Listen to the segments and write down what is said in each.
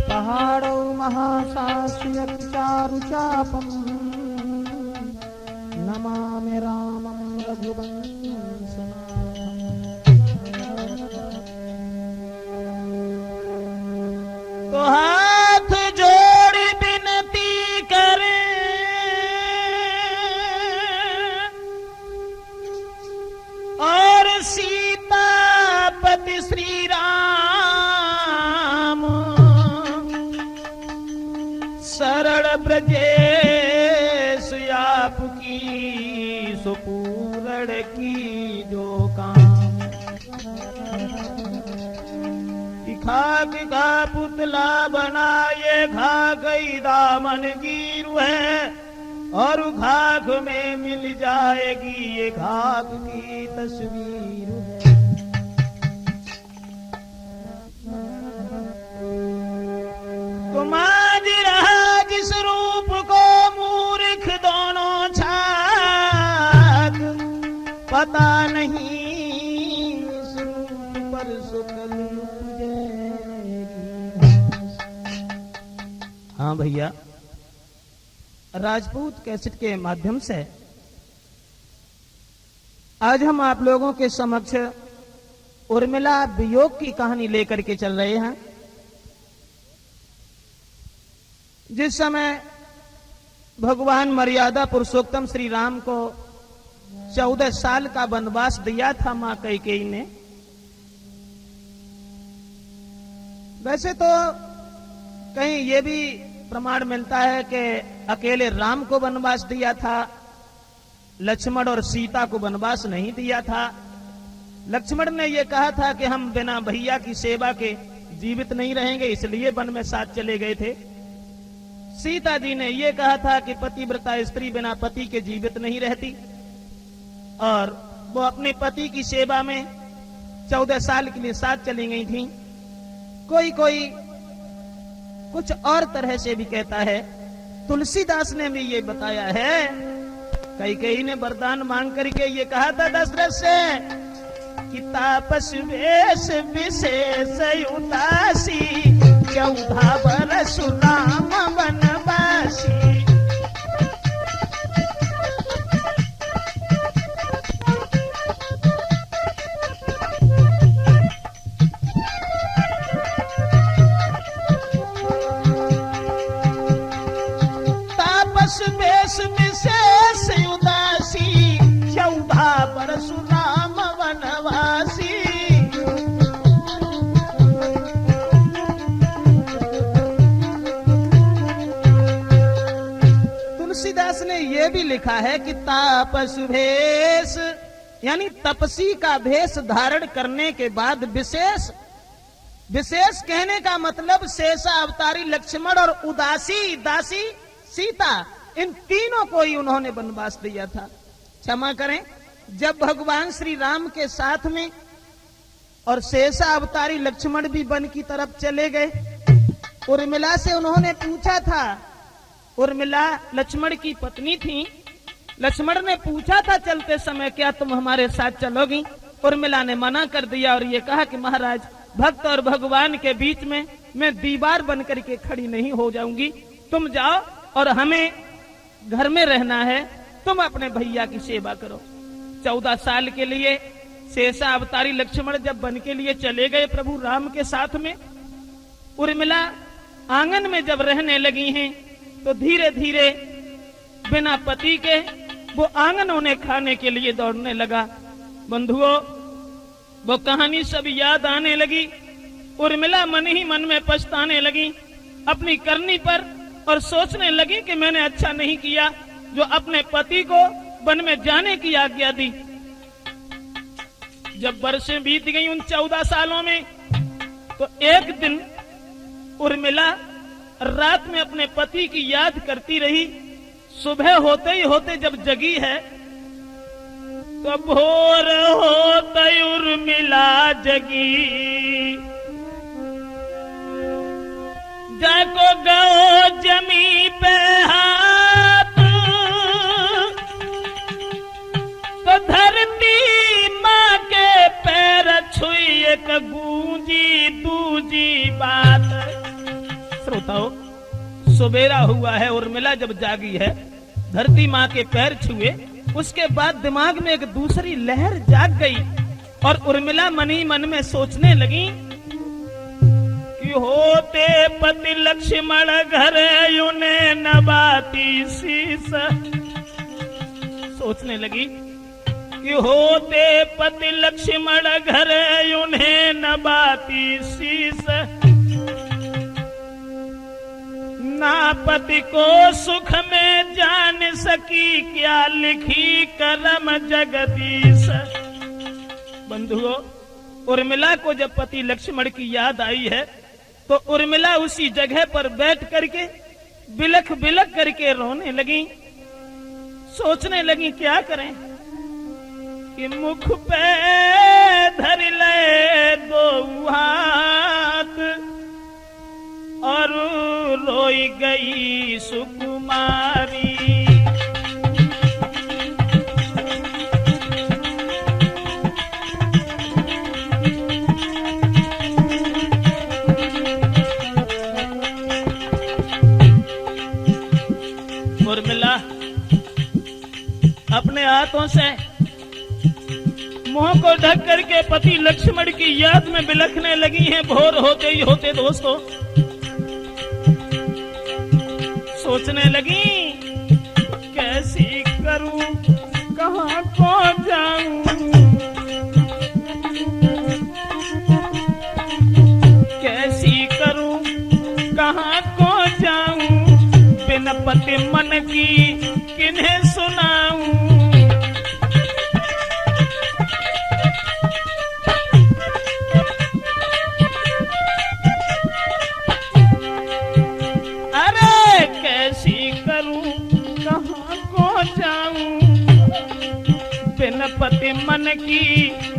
पहाड़ो महाशास्यचारुचापम नमामि रामं रघुवंशनाथम्। तो हाथ जोड़ विनती करे और सीतापति श्री राम शरण ब्रजेश आपकी सुपूर्ण की जो काम। खाक का पुतला बनाए खा गई दामन गिरू है और खाक में मिल जाएगी ये खाक की तस्वीर है। तो माज रहा जिस रूप को मूर्ख दोनों छाक पता नहीं इस रूप पर सुकल हाँ भैया, राजपूत कैसेट के माध्यम से आज हम आप लोगों के समक्ष उर्मिला वियोग की कहानी लेकर के चल रहे हैं। जिस समय भगवान मर्यादा पुरुषोत्तम श्री राम को 14 साल का वनवास दिया था मां कैकेयी ने, वैसे तो कहीं ये भी प्रमाण मिलता है कि अकेले राम को वनवास दिया था, लक्ष्मण और सीता को वनवास नहीं दिया था। लक्ष्मण ने यह कहा था कि हम बिना भैया की सेवा के जीवित नहीं रहेंगे, इसलिए वन में साथ चले गए थे। सीता जी ने यह कहा था कि पतिव्रता स्त्री बिना पति के जीवित नहीं रहती, और वो अपने पति की सेवा में 14 साल के लिए साथ चली गई थी। कोई कोई कुछ और तरह से भी कहता है। तुलसीदास ने भी ये बताया है, कैकेयी ने वरदान मांग करके ये कहा था दशरथ से कि तापस वेश विशेष उदासी 14 बरस राम वनवासी। वेश विशेष उदासी 14 बरस राम वनवासी। तुलसीदास ने यह भी लिखा है कि तापस भेष यानी तपसी का भेष धारण करने के बाद विशेष विशेष कहने का मतलब शेषा अवतारी लक्ष्मण और उदासी दासी सीता, इन तीनों को ही उन्होंने वनवास दिया था। क्षमा करें, जब भगवान श्री राम के साथ में और शेषा अवतारी लक्ष्मण भी वन की तरफ चले गए, उर्मिला से उन्होंने पूछा था, उर्मिला लक्ष्मण की पत्नी थी, लक्ष्मण ने पूछा था चलते समय क्या तुम हमारे साथ चलोगी? उर्मिला ने मना कर दिया और ये कहा कि महाराज, भक्त और भगवान के बीच में मैं दीवार बन करके खड़ी नहीं हो जाऊंगी, तुम जाओ और हमें घर में रहना है, तुम अपने भैया की सेवा करो। 14 साल के लिए शेषा अवतारी लक्ष्मण जब वन के लिए चले गए प्रभु राम के साथ में, उर्मिला आंगन में जब रहने लगी हैं तो धीरे धीरे बिना पति के वो आंगन उन्हें खाने के लिए दौड़ने लगा। बंधुओं, वो कहानी सब याद आने लगी। उर्मिला मन ही मन में पछताने लगी अपनी करनी पर और सोचने लगी कि मैंने अच्छा नहीं किया जो अपने पति को वन में जाने की आज्ञा दी। जब वर्षें बीत गई उन 14 सालों में, तो एक दिन उर्मिला रात में अपने पति की याद करती रही। सुबह होते ही होते जब जगी है तो भोर होते उर्मिला जगी, जाको गो जमी पे हाथ, तो धरती माँ के पैर एक गूंजी दूजी बात। श्रोताओ, सुबेरा हुआ है, उर्मिला जब जागी है, धरती माँ के पैर छुए, उसके बाद दिमाग में एक दूसरी लहर जाग गई और उर्मिला मन ही मन में सोचने लगी कि होते पति लक्ष्मण घर यूने नबाती शीस। सोचने लगी कि होते पति लक्ष्मण घर यूने नबाती शीस। ना पति को सुख में जान सकी, क्या लिखी कलम जगदीश। बंधुओं, उर्मिला को जब पति लक्ष्मण की याद आई है तो उर्मिला उसी जगह पर बैठ करके बिलख बिलख करके रोने लगी। सोचने लगी क्या करें कि मुख पे धर ले दो हाथ और रोई गई सुकुमारी। उर्मिला अपने हाथों से मुंह को ढक करके पति लक्ष्मण की याद में बिलखने लगी हैं। भोर होते ही होते दोस्तों सोचने लगी कैसी करूं, कहां को जाऊं, कैसी करूं, कहां को जाऊं, बिन पति मन की किन्हें सुनाऊं। बिन पति मन की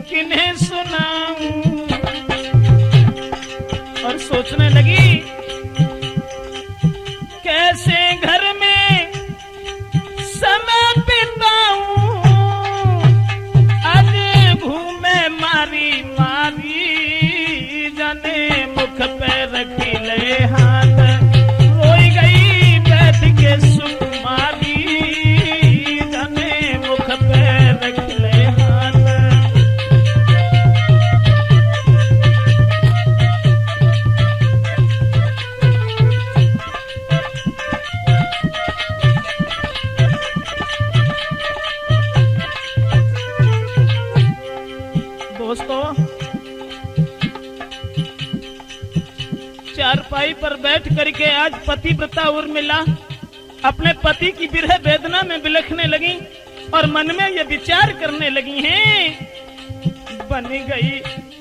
किन्हें सुनाऊं। और सोचने लगी कैसे घर में समय बिताऊं, आज घूमे मारी मारी, जाने मुख पे रखी ले हाथ, रोई गई बैठ के सुकुमारी, जाने मुख पे रख ले हाथ। दोस्तों, चारपाई पर बैठ करके आज पतिव्रता उर्मिला अपने पति की विरह वेदना में बिलखने लगी और मन में ये विचार करने लगी हैं, बन गई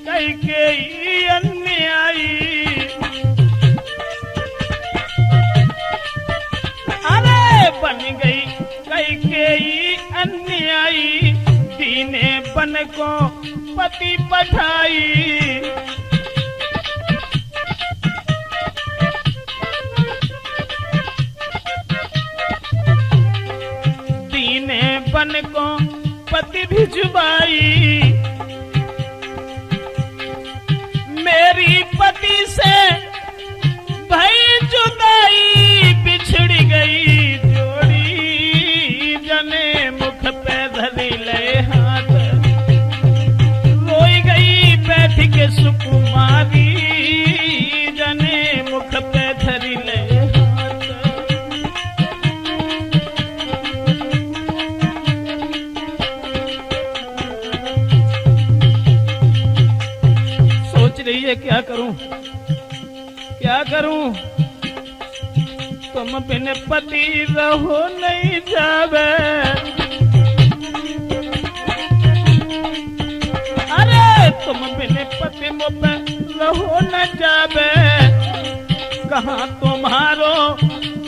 कैकेयी अन्यायी, अरे बन गई कैकेयी अन्यायी, दीने बन को पति पठाई। दीने बन को पति भिजवाई, मेरी पति से भई जुदाई, बिछड़ गई जोड़ी, जने मुख पे धरी ले हाथ, रोई गई बैठ के सुकुमारी, जने मुख पे धरी ले हाथ। सोच रही है क्या करूं, क्या करूं, तुम बिन पति रहो नहीं जावे, अरे तुम बिन पति मुझ रहो न जावे, कहाँ तुम्हारो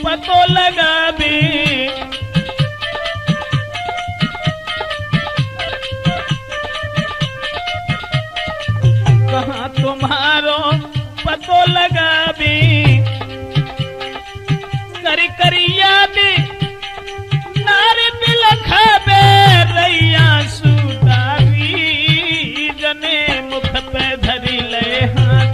पतो लगा भी, कहाँ तुम्हारो पतो लगा भी, करी करी याद नारी बिलखा बे रैया सुदारी, जने मुख पे धरी धरी ले हाथ,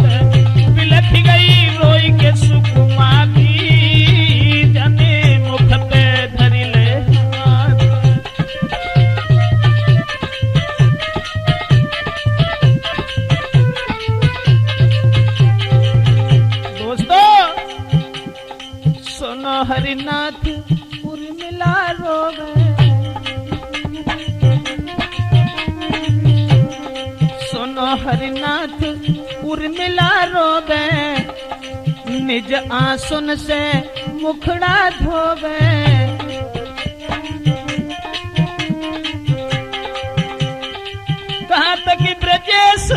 बिलख गई रोई के सुकुमा की, जने मुख पे धरी ले हाथ। दोस्तों सुनो हरिनाथ उर्मिला रोवे, सुनो हरिनाथ उर्मिला रोवे, निज आंसुन से मुखड़ा धोवे। कहाँ तक ब्रजेश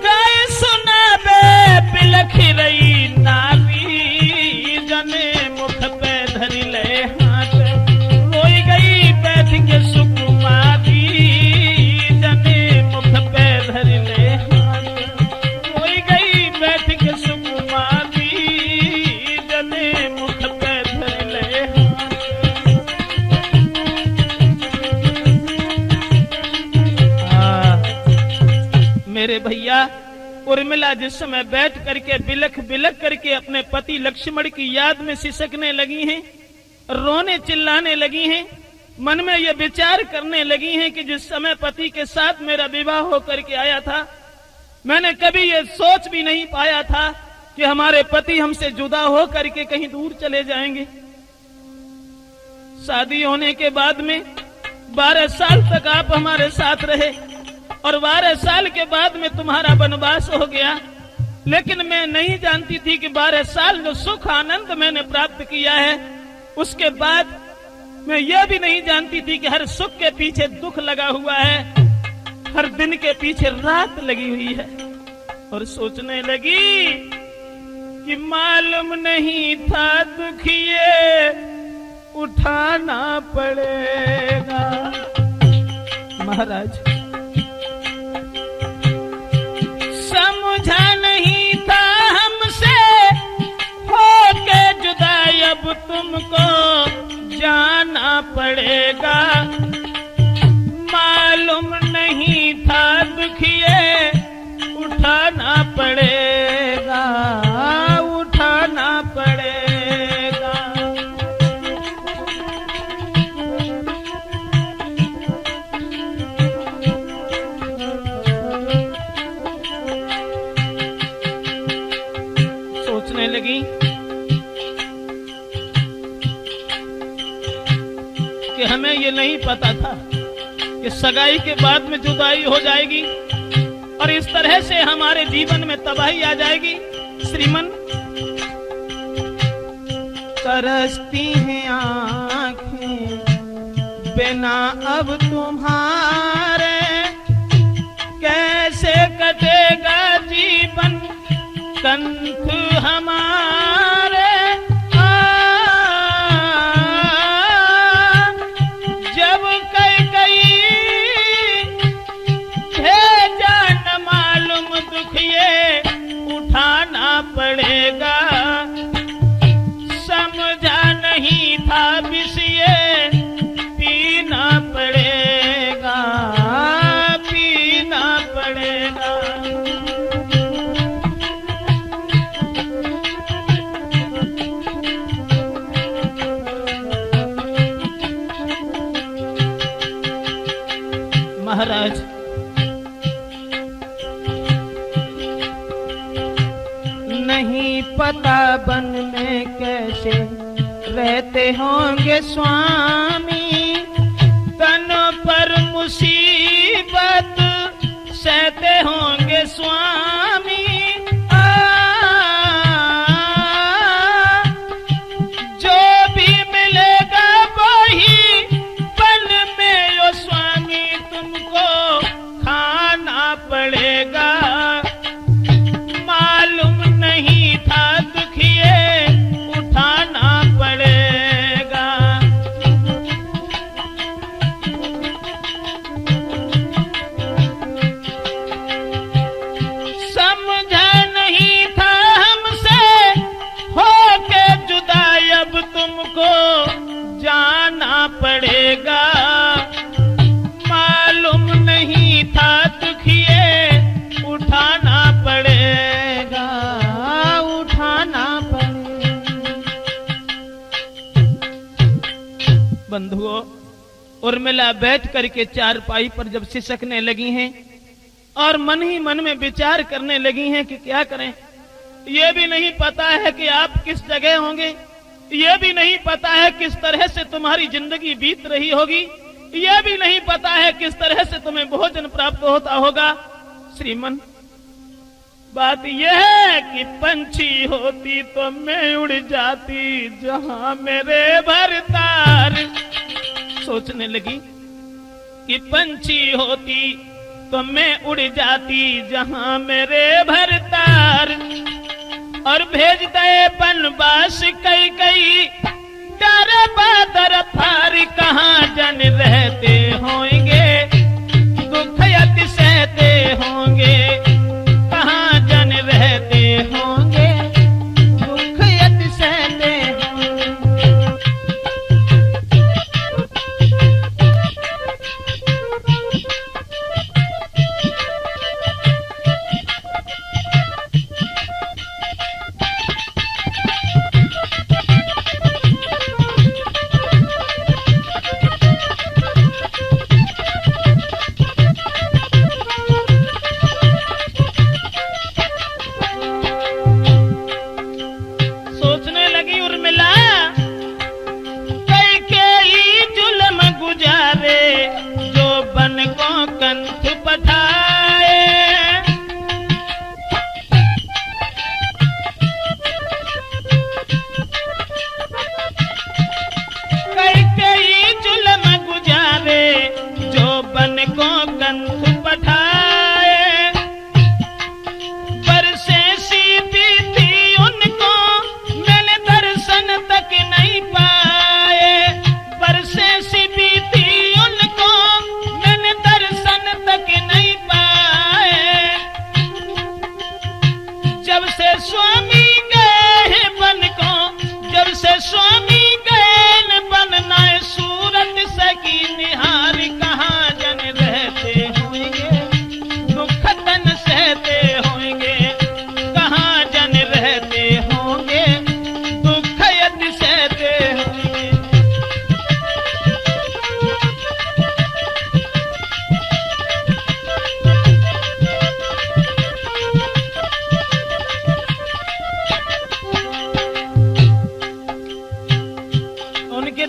गाय सुनावे, बिलख रही नारी, जने मुख पे धरी ले हाथ, रोई गई बैठ के सुकुमा दी, जने मुख पे धरी ले हाथ, रोई गई बैठ के सुकुमा दी, जने मुख पे धरी ले हाथ। मेरे भैया उर्मिला जिस समय बैठ करके बिलख बिलख करके अपने पति लक्ष्मण की याद में सिसकने लगी हैं, रोने चिल्लाने लगी हैं, मन में ये विचार करने लगी हैं कि जिस समय पति के साथ मेरा विवाह होकर के आया था, मैंने कभी ये सोच भी नहीं पाया था कि हमारे पति हमसे जुदा हो करके कहीं दूर चले जाएंगे। शादी होने के बाद में 12 साल तक आप हमारे साथ रहे और 12 साल के बाद में तुम्हारा वनवास हो गया, लेकिन मैं नहीं जानती थी कि 12 साल जो सुख आनंद मैंने प्राप्त किया है, उसके बाद मैं यह भी नहीं जानती थी कि हर सुख के पीछे दुख लगा हुआ है, हर दिन के पीछे रात लगी हुई है। और सोचने लगी कि मालूम नहीं था दुखिए उठाना पड़ेगा। महाराज समझा नहीं था हमसे होके जुदा, अब तुमको जाना पड़ेगा। मालूम नहीं था दुखिए उठाना पड़ेगा, उठाना पड़ेगा। सोचने लगी कि हमें ये नहीं पता था कि सगाई के बाद में जुदाई हो जाएगी और इस तरह से हमारे जीवन में तबाही आ जाएगी। श्रीमन तरसती हैं आंखें बिना अब तुम्हारे, कैसे कटेगा जीवन कंठ हमारे। जब कई भेजा न मालूम दुखिए उठाना पड़ेगा। समझा नहीं था विषय पीना पड़ेगा, पीना पड़ेगा। महाराज नहीं पता वन में कैसे रहते होंगे स्वामी, तन पर मुसीबत सहते होंगे स्वामी। जो भी मिलेगा वही वन में ओ स्वामी तुमको खाना पड़ेगा। मालूम नहीं था दुखिए उठाना पड़ेगा। समझा नहीं था हमसे होके जुदा, अब तुमको जाना पड़ेगा। मालूम नहीं था दुखिए उर्मिला बैठ करके चारपाई पर जब सिसकने लगी हैं और मन ही मन में विचार करने लगी हैं कि क्या करें, ये भी नहीं पता है कि आप किस जगह होंगे, ये भी नहीं पता है किस तरह से तुम्हारी जिंदगी बीत रही होगी, ये भी नहीं पता है किस तरह से तुम्हें भोजन प्राप्त होता होगा। श्रीमन, बात यह है कि पंछी होती तो मैं उड़ जाती जहां मेरे भरतार। सोचने लगी कि पंछी होती तो मैं उड़ जाती जहां मेरे भरतार, और भेज दे बनवास कई कई डर बादर फार। कहाँ जन रहते होंगे दुख यति सहते होंगे, कहाँ जन रहते होंगे दुख यति सहते होंगे।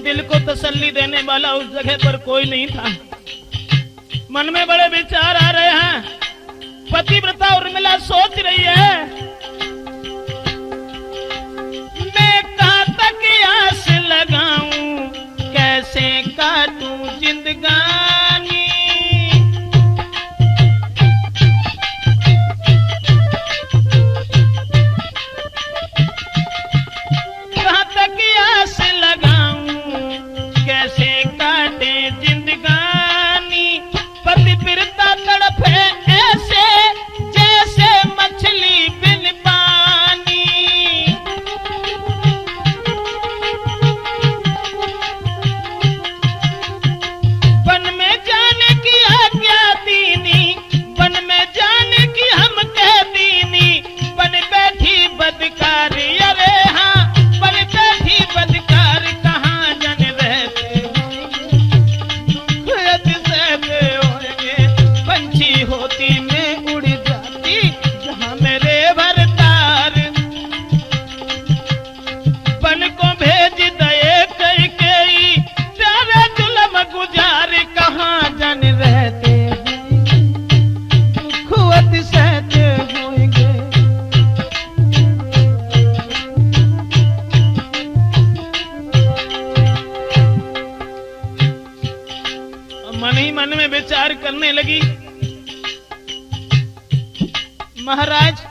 दिल को तसल्ली देने वाला उस जगह पर कोई नहीं था। मन में बड़े विचार आ रहे हैं। पतिव्रता उर्मिला सोच रही है, मैं कहां तक आस लगाऊं, कैसे काटूं जिंदगानी। कहां तक आस लगाऊं, कैसे काटे जिंदगानी। पतिव्रता तड़पे ऐसे जैसे मछली बिन पानी। वन में जाने की आज्ञा दीनी, वन में जाने की हम कह दीनी। बन बैठी बदकारी, अरे हाँ बन बैठी बदकार। कहाँ जन रहते होंगे, पंछी होती मैं उड़ जाती जहाँ मेरे भरतार। बन को भेज दे कई कई तेरे जुल्म गुजार। कहाँ जन रहते दुख अति सहते होंगे। मन ही मन में विचार करने लगी, महाराज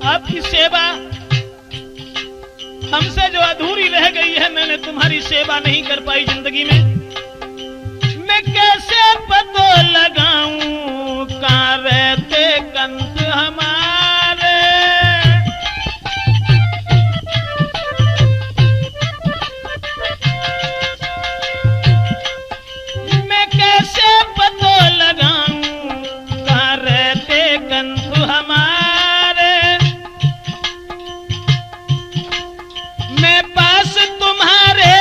आपकी सेवा हमसे जो अधूरी रह गई है, मैंने तुम्हारी सेवा नहीं कर पाई जिंदगी में। मैं कैसे पतो लगाऊं कहाँ रहते कंत हमारे। मैं कैसे पतो लगाऊं कहाँ रहते कंत हमारे। मैं पास तुम्हारे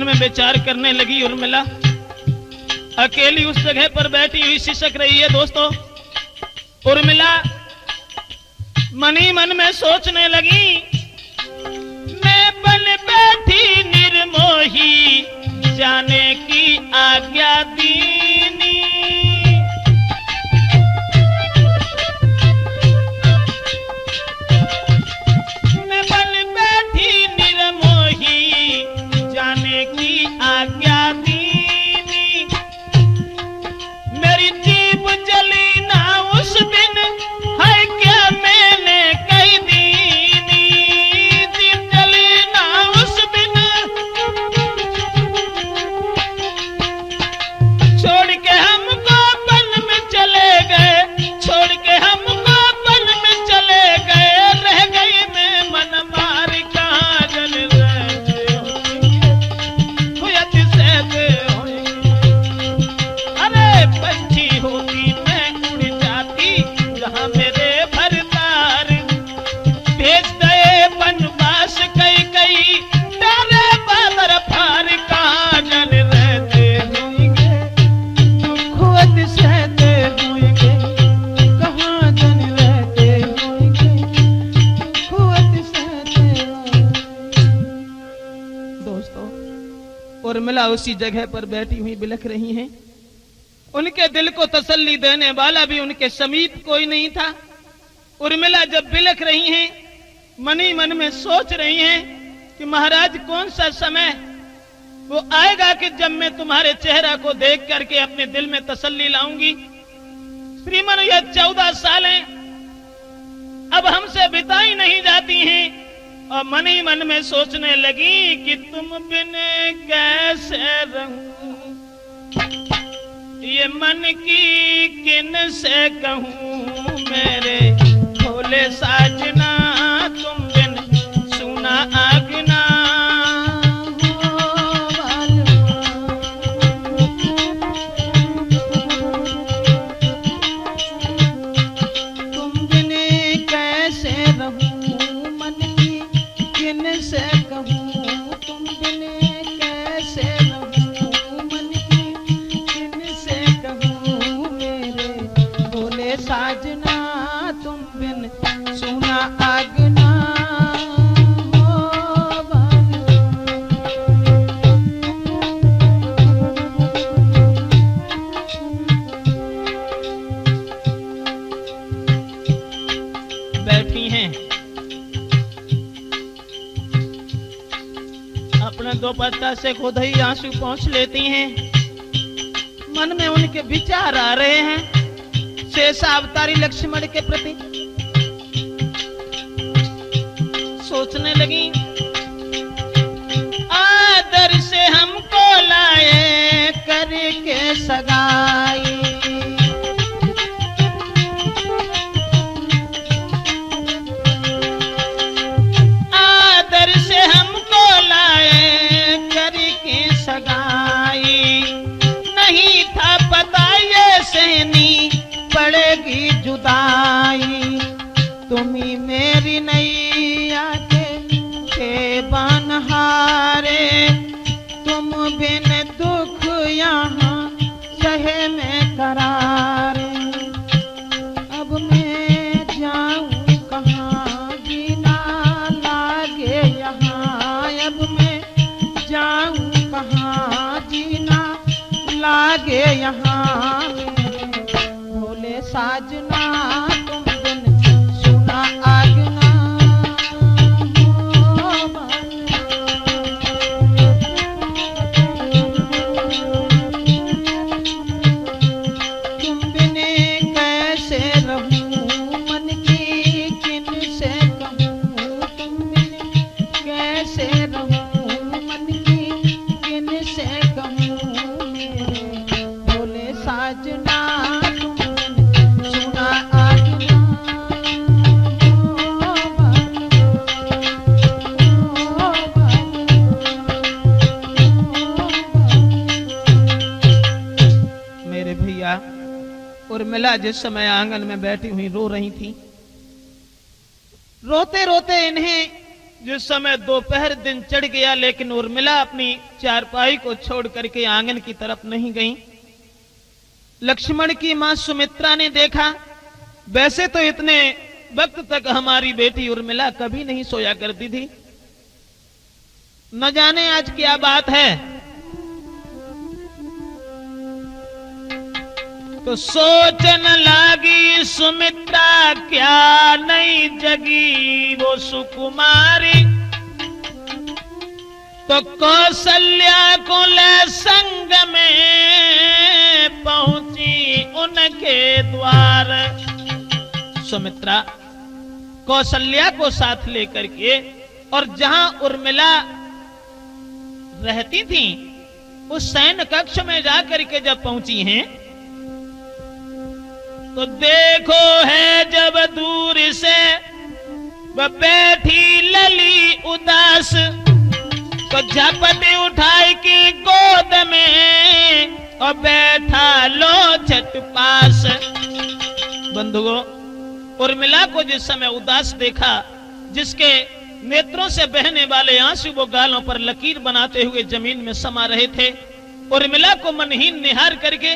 में विचार करने लगी उर्मिला। अकेली उस जगह पर बैठी हुई सिसक रही है। दोस्तों, उर्मिला मन ही मन में सोचने लगी, मैं बन बैठी निर्मोही, जाने की आज्ञा दीनी। मैं बन बैठी निर्मोही, जाने की आज्ञा दीनी। मेरी जीभ जली ना उस दिन, है क्या मैंने कही दीनी। जीभ जली ना उस दिन, छोड़ के हमको वन में चले गए, छोड़ के हमको वन में चले गए। रह गई मैं मन मार कहाँ जल अरे पंछी होती मैं उड़ जाती, जहाँ मेरे भरतार भेज दे बनवास कई कई। डाले बादर फार कहाँ जल रहते होंगे, खुद सहते होंगे, कहाँ जल रहते होंगे, खुद सहते होंगे। दोस्तों, उर्मिला उसी जगह पर बैठी हुई बिलख रही हैं। उनके दिल को तसल्ली देने वाला भी उनके समीप कोई नहीं था। उर्मिला जब बिलख रही हैं, मन ही मन में सोच रही हैं कि महाराज कौन सा समय वो आएगा कि जब मैं तुम्हारे चेहरा को देख करके अपने दिल में तसल्ली लाऊंगी। श्रीमन, यह 14 सालें अब हमसे बिताई नहीं जाती हैं। और मन ही मन में सोचने लगी कि तुम बिन कैसे रहूं, ये मन की किन से कहूं। मेरे भोले साजना, तुम बिन सुना आगना तुम बिन कैसे रहूं, मन की किन से कहूं। तुम बिन कैसे रहूं, मन की किन से कहूं। मेरे भोले साजना, तुम बिन सुना आगना हो बाल। बैठी हैं, अपने दोपट्टा से खुद ही आंसू पोंछ लेती हैं। मन में उनके विचार आ रहे हैं शेषावतारी लक्ष्मण के प्रति। सोचने लगी, आदर से हमको लाए करके सगाई। आदर से हमको लाए करके सगाई। नहीं था पता ये सहनी पड़ेगी जुदाई। तुम्ही मेरी नैया के बनहारे, तुम बिन दुख यहाँ सहे में करारे। अब मैं जाऊं कहाँ, जीना लागे यहाँ। अब मैं जाऊं कहाँ, जीना लागे यहाँ। भोले साजना, तुम बिन सुना आगना हो बाल। तुम बिन कैसे रहूं, मन की किन से कहूं। तुम बिन कैसे रहूं, मन की किन से कहूं। मेरे भोले साजना, तुम बिन सुना आगना हो बाल, हो बाल, हो बाल। मेरे भैया, उर्मिला जिस समय आंगन में बैठी हुई रो रही थी, रोते रोते इन्हें जिस समय दोपहर दिन चढ़ गया, लेकिन उर्मिला अपनी चारपाई को छोड़ करके आंगन की तरफ नहीं गई। लक्ष्मण की मां सुमित्रा ने देखा, वैसे तो इतने वक्त तक हमारी बेटी उर्मिला कभी नहीं सोया करती थी, न जाने आज क्या बात है। तो सोचन लागी सुमित्रा, क्या नहीं जगी वो सुकुमारी। तो कौशल्या को ले संग में पहुंची उनके द्वार। सुमित्रा कौशल्या को साथ लेकर के और जहां उर्मिला रहती थी उस सैन्य कक्ष में जाकर के जब पहुंची हैं, तो देखो है जब दूर से वह बैठी लली उदास। तो झपटी उठाई की गोद में और बैठा लो छठ पास। बंधुओं, उर्मिला को जिस समय उदास देखा, जिसके नेत्रों से बहने वाले आंसू वो गालों पर लकीर बनाते हुए जमीन में समा रहे थे, उर्मिला को मनहीन निहार करके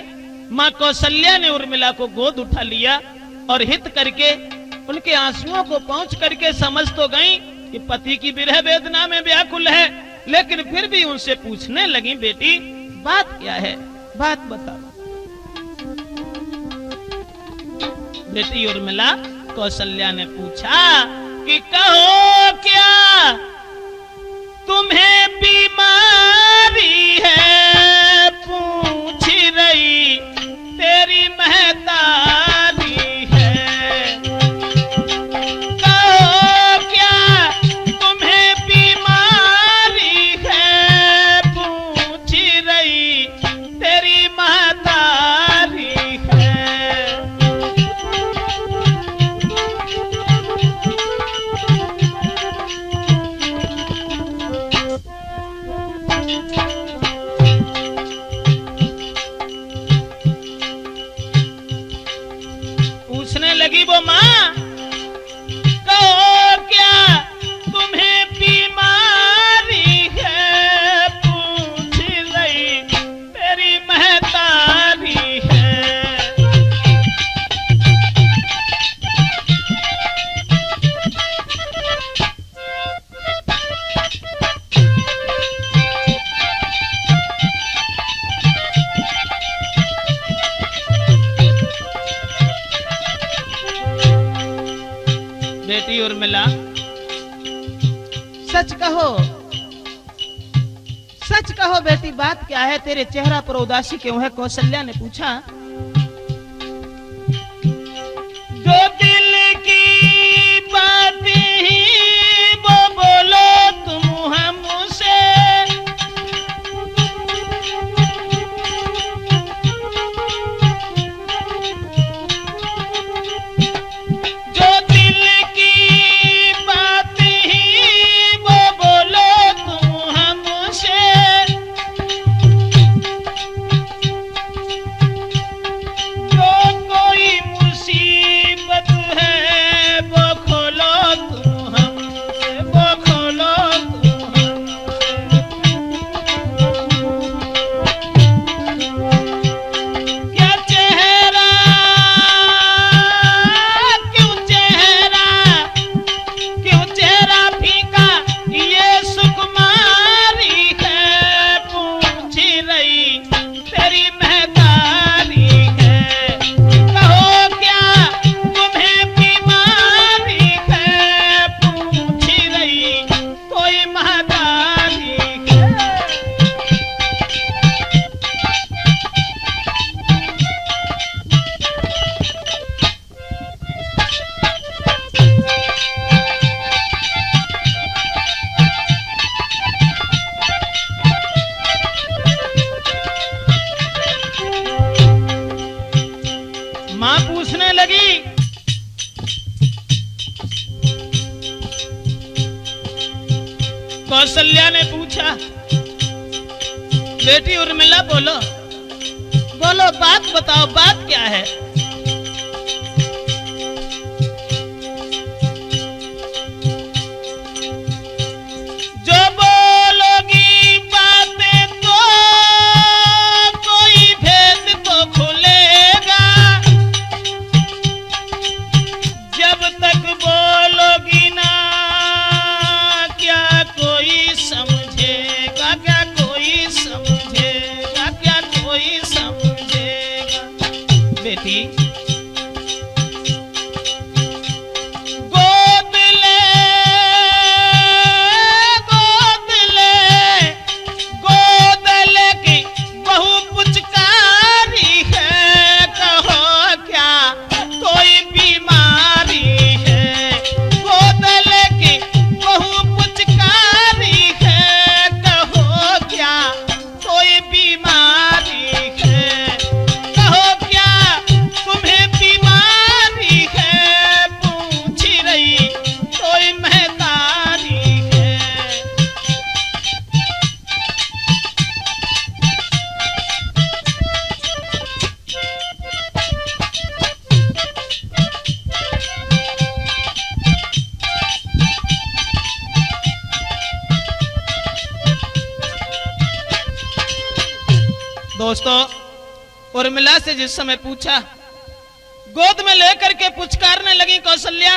मां कौशल्या ने उर्मिला को गोद उठा लिया और हित करके उनके आंसुओं को पहुंच करके समझ तो गई कि पति की विरह वेदना में व्याकुल है, लेकिन फिर भी उनसे पूछने लगी, बेटी बात क्या है, बात बताओ। बेटी उर्मिला, कौशल्या ने पूछा कि कहो क्या तुम्हें बीमारी है, पूछ रही तेरी महतारी है। कहो क्या तुम्हें बीमारी है, पूछ रही तेरी महतारी है। पूछने लगी वो मां, कहो क्या तुम्हें बीमारी है, पूछ रही तेरी महतारी है। बेटी उर्मिला, सच कहो, सच कहो बेटी, बात क्या है, तेरे चेहरा पर उदासी क्यों है? कौशल्या ने पूछा। जो दिल की बात ही वो बोलो तुम हमसे, कौशल्या ने पूछा। बेटी उर्मिला बोलो, बोलो, बात बताओ, बात क्या है? बेटी गोद ले की बहु पुचकारी है, कहो क्या कोई बीमारी है। गोद ले की बहु पुचकारी है, कहो क्या कोई बीमारी है। कहो क्या तुम्हें बीमारी है, पूछ रही कोई महतारी है। दोस्तों, उर्मिला से जिस समय पूछा, गोद में लेकर के पुचकारने लगी कौशल्या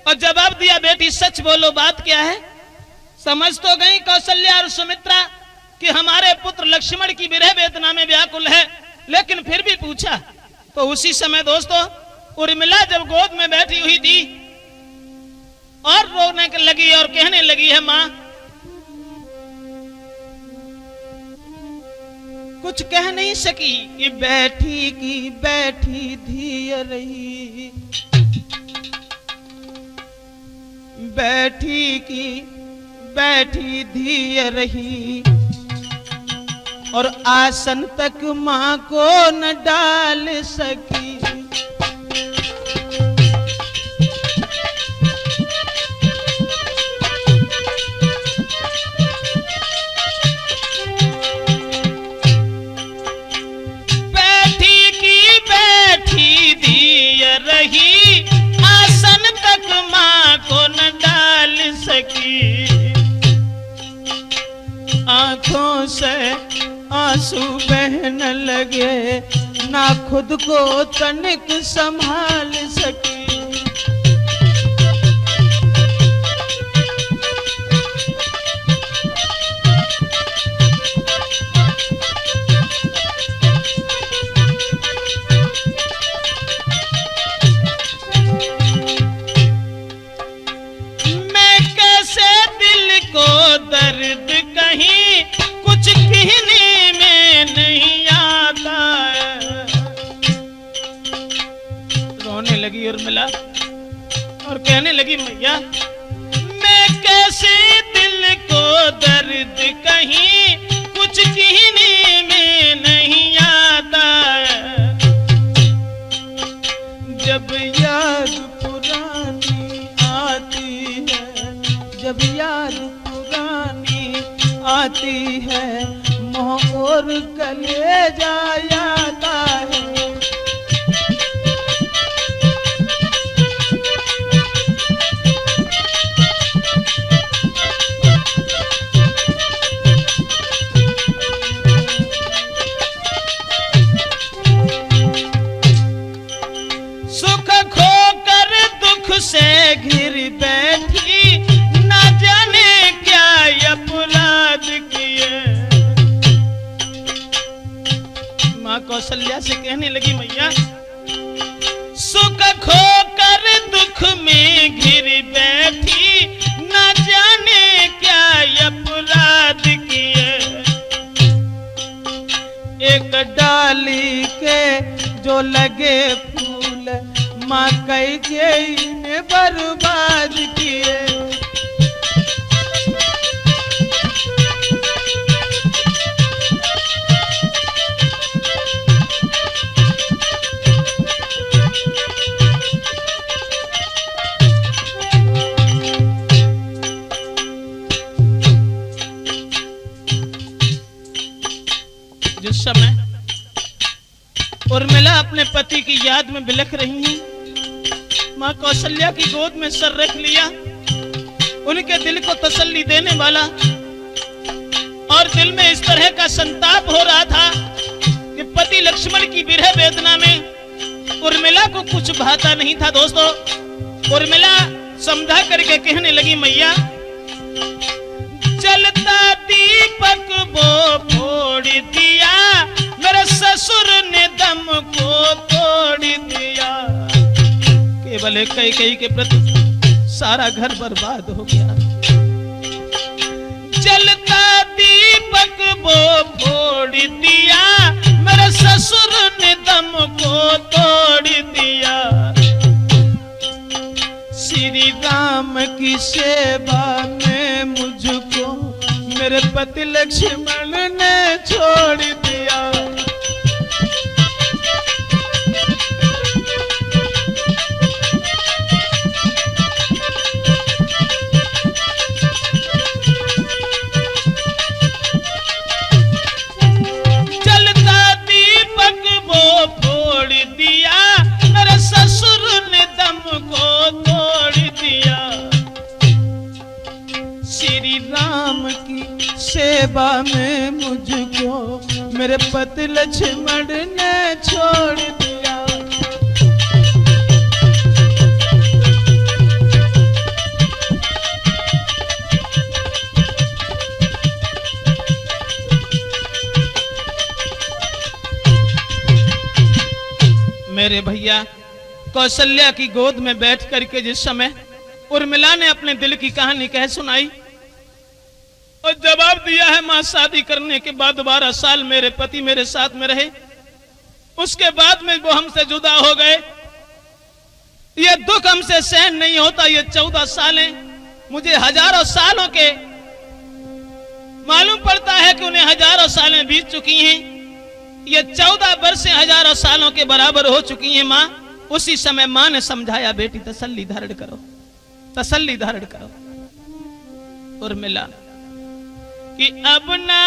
और जवाब दिया, बेटी सच बोलो, बात क्या है। समझ तो गई कौशल्या और सुमित्रा कि हमारे पुत्र लक्ष्मण की विरह वेदना में व्याकुल है, लेकिन फिर भी पूछा। तो उसी समय दोस्तों, उर्मिला जब गोद में बैठी हुई थी और रोने लगी और कहने लगी है, मां कुछ कह नहीं सकी कि बैठी की बैठी धी रही, बैठी की बैठी धी रही और आसन तक मां को न डाल सकी। रही आसन तक मां को न डाल सकी। आंखों से आंसू बहने लगे, ना खुद को तनिक संभाल सकी। दर्द कहीं कुछ कहने में नहीं आता। रोने लगी उर्मिला और कहने लगी, मैया मैं कैसे दिल को दर्द कहीं कुछ कहने में नहीं आता। जब याद पुरानी आती है, जब याद आती है, मोह और कलेजा आता है। सुख खोकर दुख से घिर बैठी, ना जाने क्या अपराध किए। मां कौशल्या से कहने लगी, मैया सुख खोकर दुख में घिर बैठी, ना जाने क्या अपराध किए। एक डाली के जो लगे फूल, मां कई के इन्हें बर्बाद किए। जिस समय उर्मिला अपने पति की याद में बिलख रही हैं, मां कौशल्या की गोद में सर रख लिया, उनके दिल को तसल्ली देने वाला, और दिल में इस तरह का संताप हो रहा था कि पति लक्ष्मण की विरह वेदना में उर्मिला को कुछ भाता नहीं था। दोस्तों, उर्मिला समझा करके कहने लगी, मैया जलता दीपक वो फोड़ दिया, मेरे ससुर ने दम को तोड़ भले कैकेयी के प्रति सारा घर बर्बाद हो गया। जलता दीपक वो फोड़ दिया, मेरे ससुर ने दम को तोड़ दिया। श्री राम की सेवा में मुझको मेरे पति लक्ष्मण ने छोड़ दिया। सेवा में मुझको मेरे पति लक्ष्मण ने छोड़ दिया। मेरे भैया कौशल्या की गोद में बैठ करके जिस समय उर्मिला ने अपने दिल की कहानी कह सुनाई और जवाब दिया है, मां शादी करने के बाद 12 साल मेरे पति मेरे साथ में रहे, उसके बाद में वो हमसे जुदा हो गए। ये दुख हमसे सहन नहीं होता। ये 14 सालें मुझे हजारों सालों के मालूम पड़ता है कि उन्हें हजारों सालें बीत चुकी हैं। ये 14 वर्षें हजारों सालों के बराबर हो चुकी हैं। मां उसी समय मां ने समझाया, बेटी तसल्ली धारण करो, तसल्ली धारण करो। उर्मिला कि अब ना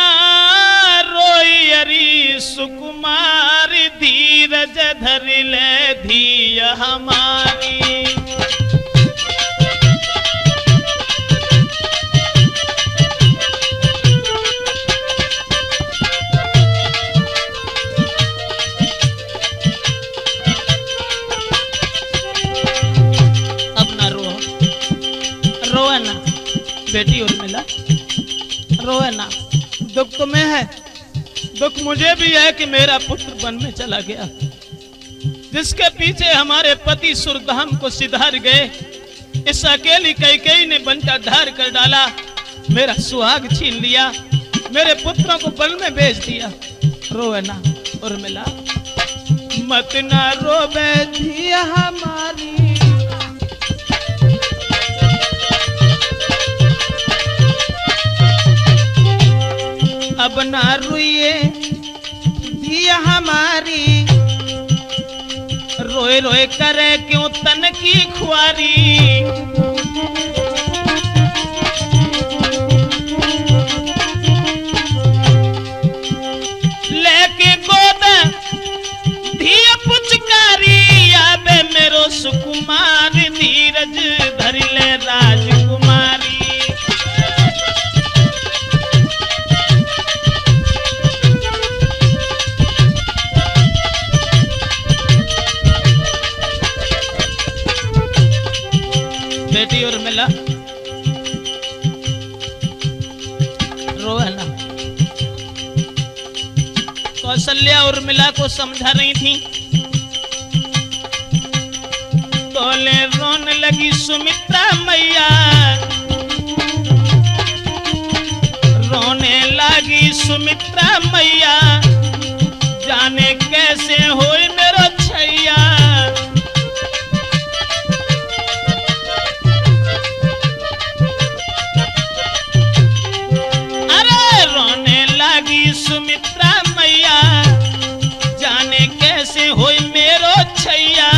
रोई अरी सुकुमार, धीरज धर ले धिया हमारी। अब ना रो, रोए ना बेटी उर्मिला, रोए ना। दुख तुम्हें है, दुख मुझे भी है कि मेरा पुत्र वन में चला गया, जिसके पीछे हमारे पति सुरधाम को सिधार गए। इस अकेली कैकेयी ने बंटा ढार कर डाला, मेरा सुहाग छीन लिया, मेरे पुत्रों को वन में भेज दिया। रोए ना उर्मिला, मत ना रोवे धिया हमारी। अब ना रोइए धिया हमारी, रोए रोए करे क्यों तन की खुआरी। लेके गोद धिया पुचकारी, आबे मेरो सुकुमार, धीरज धर ले राजकुमारी। बेटी उर्मिला रोए ना। कौशल्या उर्मिला को समझा रही थी, तोले रोने लगी सुमित्रा मैया, रोने लगी सुमित्रा मैया, जाने कैसे होई मेरो छैया। सुमित्रा मैया, जाने कैसे होई मेरो छैया।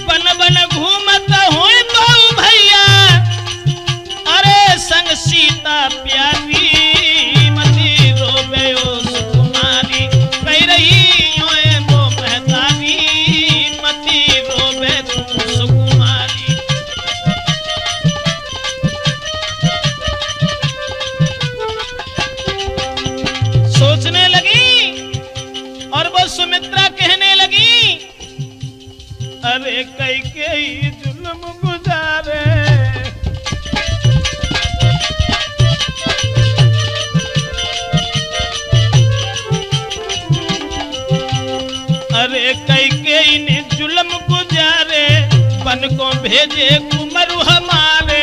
बन बन घूमत होई बहु भैया, अरे संग सीता प्यारी। मती रोबे ओ सुकुमारी, कह रही होए वो महतारी। मती रोबे तुम सुकुमारी। सोचने लगी और वो सुमित्रा कहने लगी, अरे कैकेयी जुल्म गुजारे। अरे कैकेयी ने जुल्म बन को भेजे कुमरु हमारे,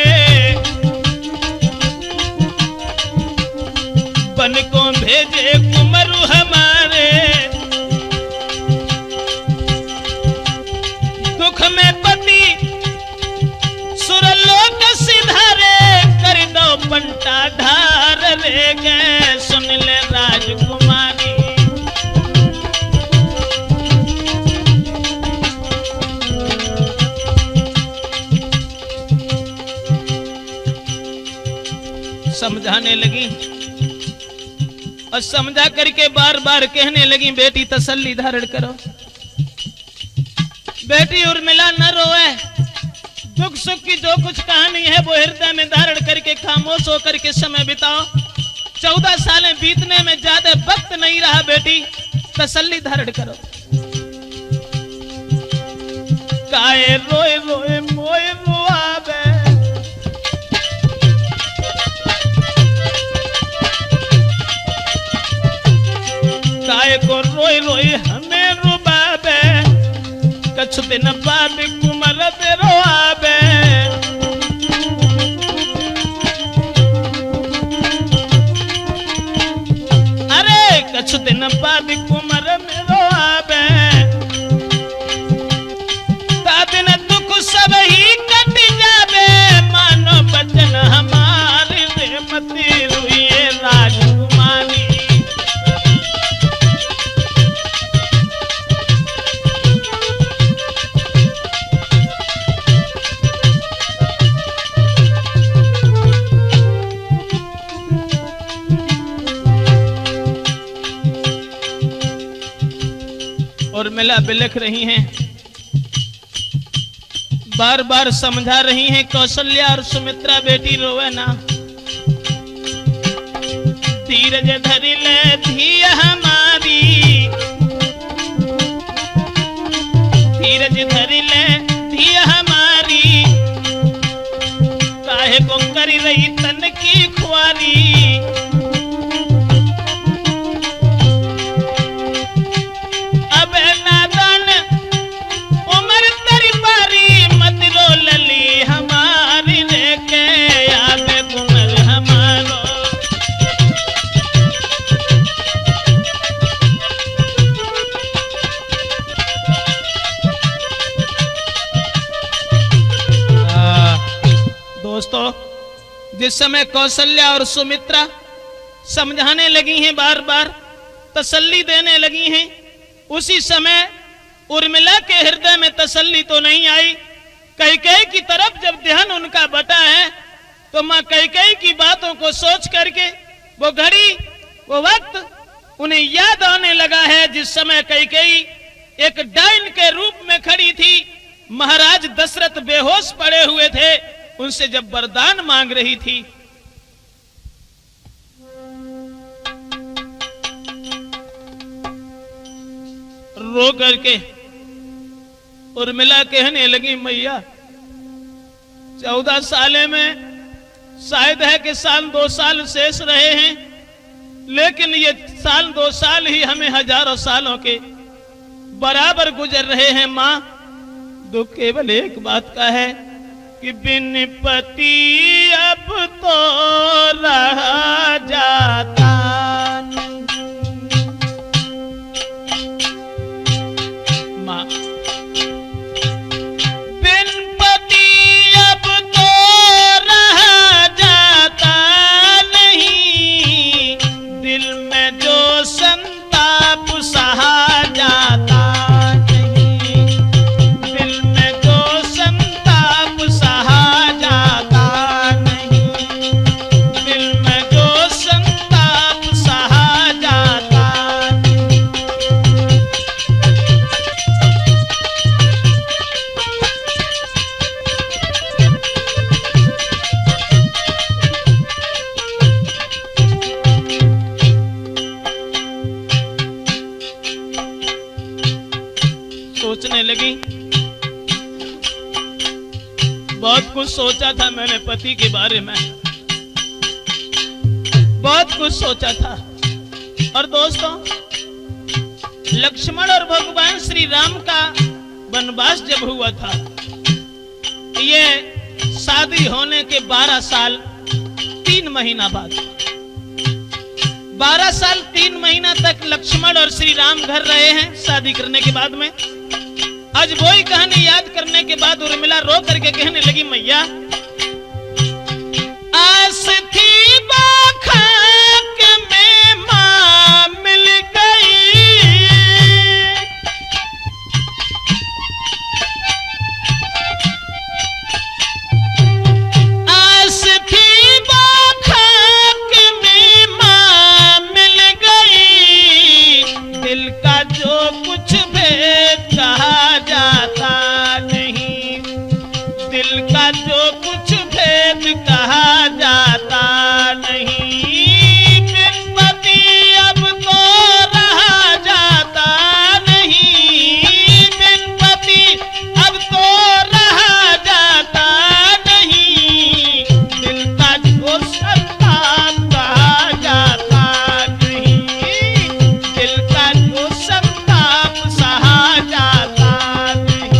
बन को भेजे कुमरु हमारे, दुख में पति सुरलोक सिधारे, कर दो पंटा ढार रे गए, सुन ले राजकुमारी। समझाने लगी और समझा करके बार बार कहने लगी, बेटी तसल्ली धारण करो, बेटी उर्मिला न रोए, दुख सुख की जो कुछ कहानी है वो हृदय में धारण करके खामोश होकर के समय बिताओ। 14 सालें बीतने में ज्यादा वक्त नहीं रहा, बेटी तसल्ली धारण करो। काए रोए रोए मोए रोआवे, काए को रोए रोए हमें रुबावे, कछु दिन बाद कुमर तेरो आवे। अरे कछु दिन बाद कुमर मेरो आवे, तादिन दुख सब ही कट जावे, मानो बचन हमारे रे मती रुइए राजकुमारी। और मिला बिलख रही हैं, बार बार समझा रही हैं कौशल्या और सुमित्रा, बेटी रोवे ना, धीरज धरि ले धी हमारी, धीरज धरि ले धी हमारी, काहे को करी रही तन की खुआरी। दोस्तों, जिस समय कौशल्या और सुमित्रा समझाने लगी हैं, बार बार तसल्ली देने लगी हैं, उसी समय उर्मिला के हृदय में तसल्ली तो नहीं आई। कैकेयी की तरफ जब ध्यान उनका बटा है तो मां कैकेयी की बातों को सोच करके वो घड़ी, वो वक्त उन्हें याद आने लगा है जिस समय कैकेयी एक डायन के रूप में खड़ी थी, महाराज दशरथ बेहोश पड़े हुए थे, उनसे जब वरदान मांग रही थी। रो करके उर्मिला कहने लगी, मैया 14 साले में शायद है कि 1-2 साल शेष रहे हैं, लेकिन ये 1-2 साल ही हमें हजारों सालों के बराबर गुजर रहे हैं। मां, दुख केवल एक बात का है कि बिन पति अब तो रहा जाता नहीं। मां, बिन पति अब तो रहा जाता नहीं, दिल में जो संताप सहा जाता सोचने लगी। बहुत कुछ सोचा था मैंने पति के बारे में, बहुत कुछ सोचा था। और दोस्तों, लक्ष्मण और भगवान श्री राम का वनवास जब हुआ था ये शादी होने के 12 साल 3 महीना बाद, 12 साल 3 महीना तक लक्ष्मण और श्री राम घर रहे हैं शादी करने के बाद में। आज वही कहानी याद करने के बाद उर्मिला रो करके कहने लगी, मैया आस थी बाखाक में मां मिल गई, आस थी बाखाक में मां मिल गई, दिल का जो कुछ भेद कहा जाता नहीं, दिल का जो कुछ भेद कहा जाता नहीं, बिन पति अब तो रहा जाता नहीं, बिन पति अब तो रहा जाता नहीं, दिल का जो संताप कहा जाता नहीं, दिल का जो संताप सहा जाता नहीं।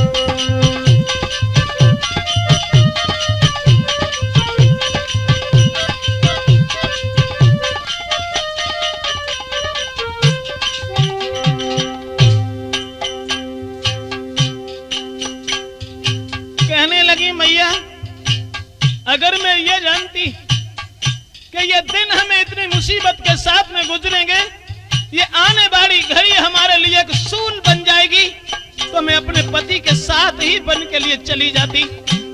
कहने लगी, मैया अगर मैं ये जानती कि ये दिन हमें इतनी मुसीबत के साथ में गुजरेंगे, ये आने वाली घड़ी हमारे लिए एक सूल बन जाएगी, तो मैं अपने पति के साथ ही बन के लिए चली जाती।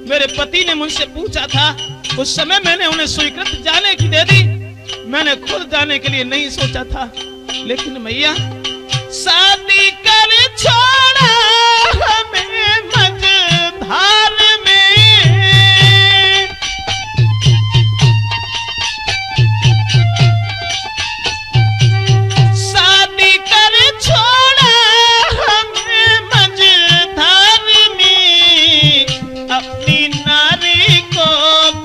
मेरे पति ने मुझसे पूछा था, उस समय मैंने उन्हें स्वीकृत जाने की दे दी, मैंने खुद जाने के लिए नहीं सोचा था। लेकिन मैया शादी कर छोड़ा हमें मझधार में, शादी कर छोड़ा हमें मझधार में, अपनी नारी को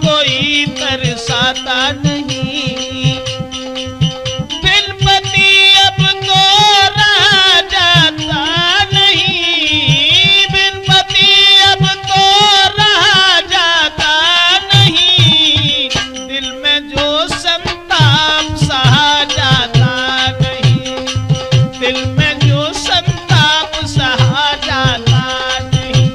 कोई तरसाता नहीं, बिन पति अब तो रहा जाता नहीं, बिन पति अब तो रहा जाता नहीं, दिल में जो संताप सहा जाता नहीं, दिल में जो संताप सहा जाता नहीं।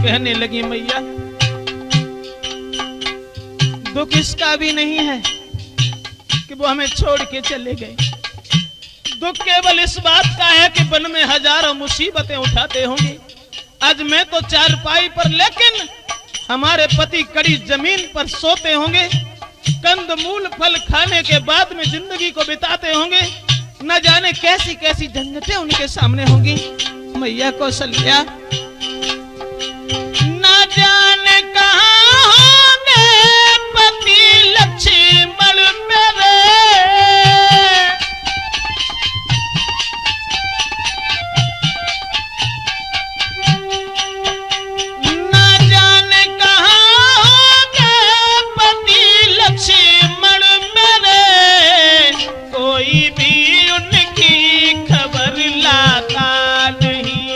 कहने लगी, मैया दुख इसका भी नहीं है कि वो हमें छोड़ के चले गए, दुख केवल इस बात का है कि वन में हजारों मुसीबतें उठाते होंगे। आज मैं तो चारपाई पर, लेकिन हमारे पति कड़ी जमीन पर सोते होंगे, कंद मूल फल खाने के बाद में जिंदगी को बिताते होंगे, न जाने कैसी कैसी झंझटें उनके सामने होंगी। मैया कौशल्या न जाने कहाँ होंगे पति लक्ष्मण मेरे, न जाने कहाँ होंगे पति लक्ष्मण मेरे, कोई भी उनकी खबर लाता नहीं,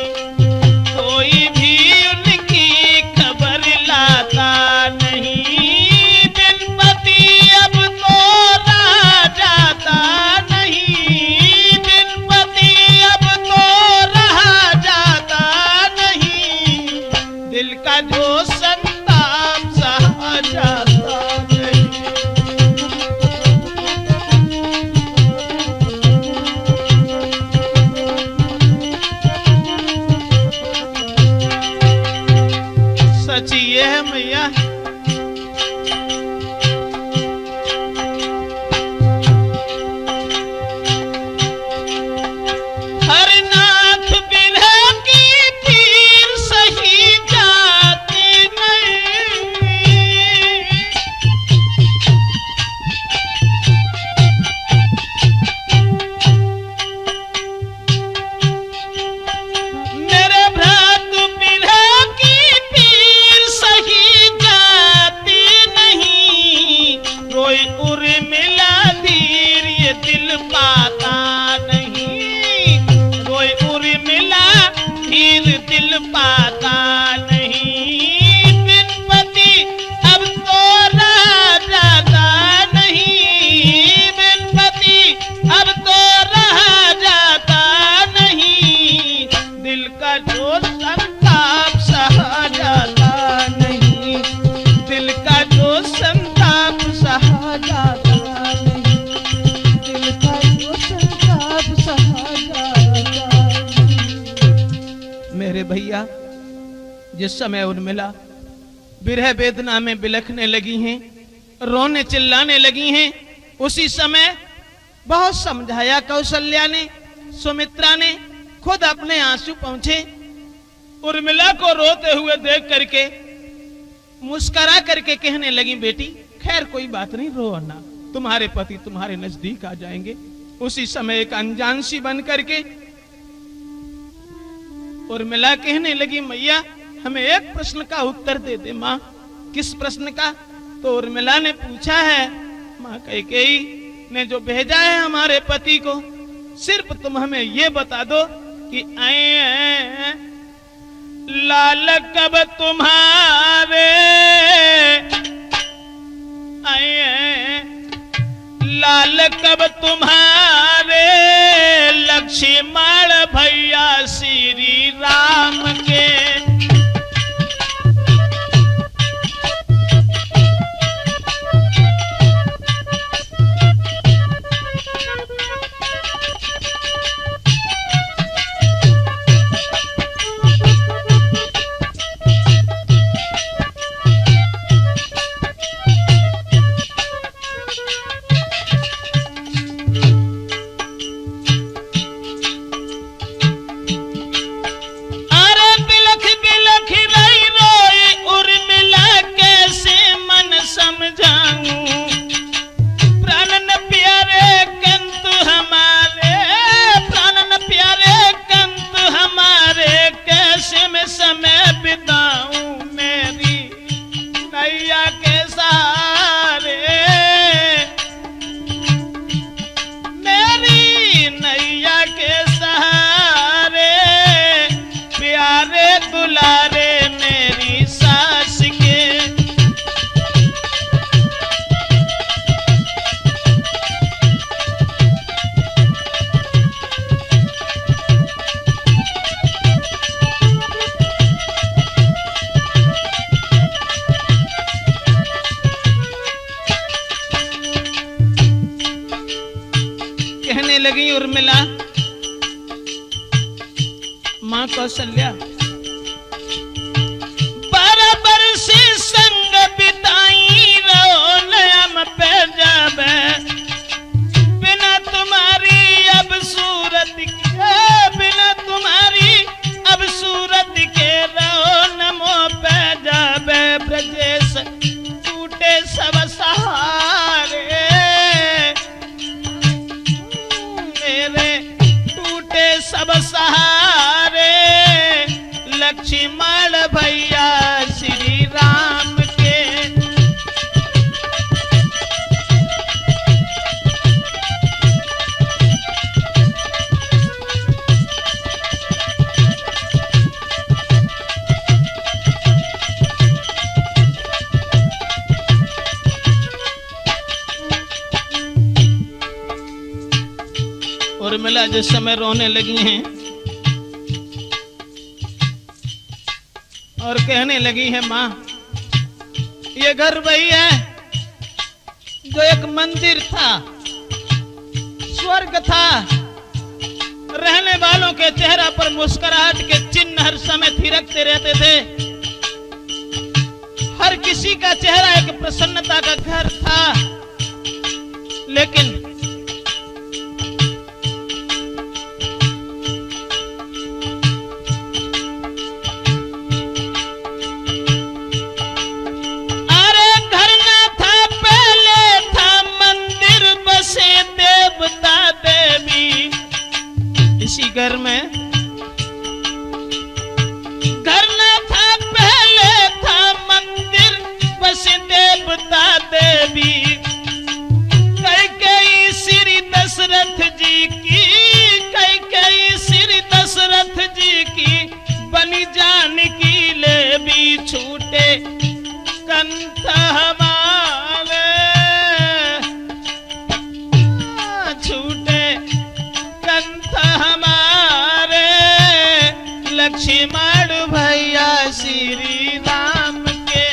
जिस समय उर्मिला विरह वेदना में बिलखने लगी हैं, रोने चिल्लाने लगी हैं, उसी समय बहुत समझाया कौशल्या ने, सुमित्रा ने, खुद अपने आंसू पहुंचे। उर्मिला को रोते हुए देख करके मुस्कुरा करके कहने लगी, बेटी खैर कोई बात नहीं, रो ना, तुम्हारे पति तुम्हारे नजदीक आ जाएंगे। उसी समय एक अनजान सी बन करके उर्मिला कहने लगी, मैया हमें एक प्रश्न का उत्तर दे दे। माँ किस प्रश्न का? तो उर्मिला ने पूछा है, माँ कैकेयी ने जो भेजा है हमारे पति को, सिर्फ तुम हमें ये बता दो कि आए लाल कब तुम्हारे, आए लाल कब तुम्हारे लक्ष्मण भैया श्री राम के। लगी उर्मिला, मां कौशल्या बराबर से संग बिताई रहो नयम पे जाबे, बिना तुम्हारी अब सूरत के, बिना तुम्हारी अब सूरत के रहो नमो पे जाबे। ब्रजेश टूटे सब सहारे, सब सहारे लक्ष्मण भैया श्री राम के। उर्मिला जिस समय रोने लगी हैं और कहने लगी है, मां ये घर वही है जो एक मंदिर था, स्वर्ग था, रहने वालों के चेहरा पर मुस्कुराहट के चिन्ह हर समय थिरकते रहते थे, हर किसी का चेहरा एक प्रसन्नता का घर था। लेकिन घर में घर न था, पहले था मंदिर, बस देवता देवी। कैकेयी श्री दशरथ जी की, कैकेयी श्री दशरथ जी की बनी जानकी ले भी छूटे कंठ हमारे, छूटे कंठ हमारे लक्ष्मण भैया श्री राम के।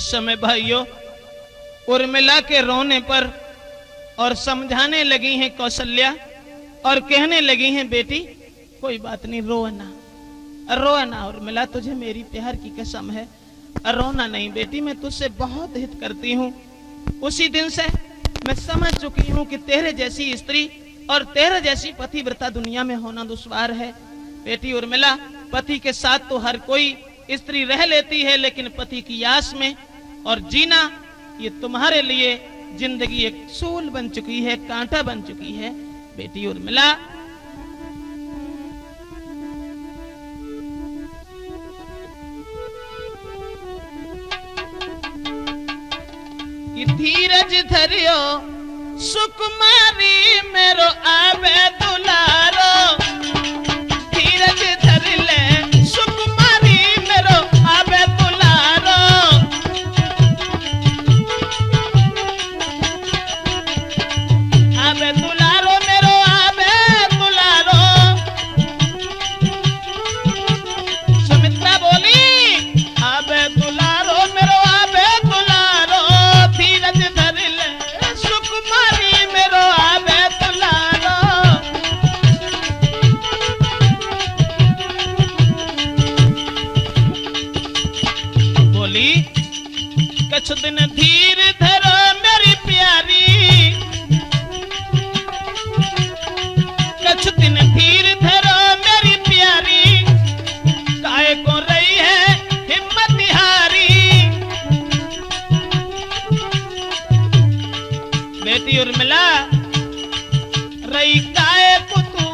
इस समय भाइयों उर्मिला के रोने पर और समझाने लगी हैं कौशल्या और कहने लगी हैं बेटी कोई बात नहीं, रोना उर्मिला, तुझे मेरी प्यार की कसम है, रोना नहीं बेटी, मैं तुझसे बहुत हित करती हूँ। उसी दिन से मैं समझ चुकी हूँ कि तेरे जैसी स्त्री और तेरे जैसी पतिव्रता दुनिया में होना दुश्वार है। बेटी उर्मिला, पति के साथ तो हर कोई स्त्री रह लेती है, लेकिन पति की आस में और जीना ये तुम्हारे लिए जिंदगी एक सूल बन चुकी है, कांटा बन चुकी है। बेटी उर्मिला, धीरज धरियो सुकुमारी मेरो आवे दुलारो, धीरज धर ले सुकुमारी मेरो आवे दुलारो, आवे दुलारो मेरो आवे दुलारो। सुमित्रा बोली आवे दुलारो मेरो आवे दुलारो, धीरज धर ले सुकुमारी मेरो आवे दुलारो। बोली कुछ दिन धीर धरो मेरी प्यारी, कुछ दिन धीर धरो मेरी प्यारी, काहे को रही है हिम्मत हारी। बेटी उर्मिला, रही काहे को तू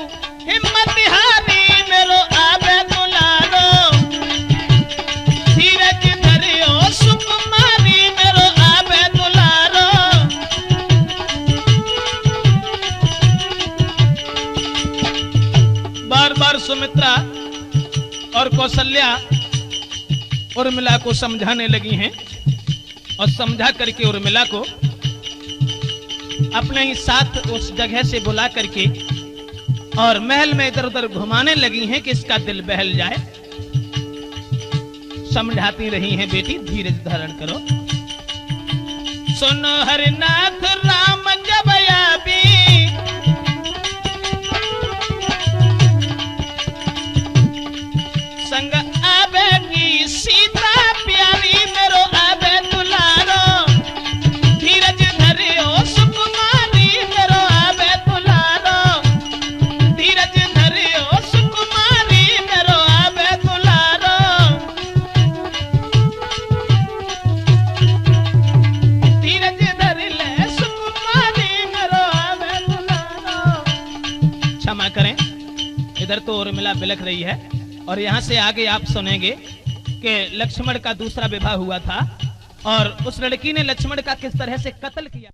हिम्मत हारी मेरो आवे दुलारो, धीरज धरियो सुकुमारी मेरो आवे दुलारो। बार बार सुमित्रा और कौशल्या उर्मिला को समझाने लगी हैं और समझा करके उर्मिला को अपने ही साथ उस जगह से बुला करके और महल में इधर उधर घुमाने लगी हैं कि इसका दिल बहल जाए। समझाती रही हैं बेटी धीरज धारण करो। सुनो हरिनाथ राम जब आवी, संग आवेगी सीता प्यारी मेरो आवे दुलारो, धीरज धरियो सुकुमारी मेरो आवे दुलारो, धीरज धरियो सुकुमारी मेरो आवे दुलारो। धीरज धर ले सुकुमारी मेरो आवे दुलारो। क्षमा करें, इधर तो उर्मिला बिलख रही है और यहाँ से आगे आप सुनेंगे कि लक्ष्मण का दूसरा विवाह हुआ था और उस लड़की ने लक्ष्मण का किस तरह से कत्ल किया।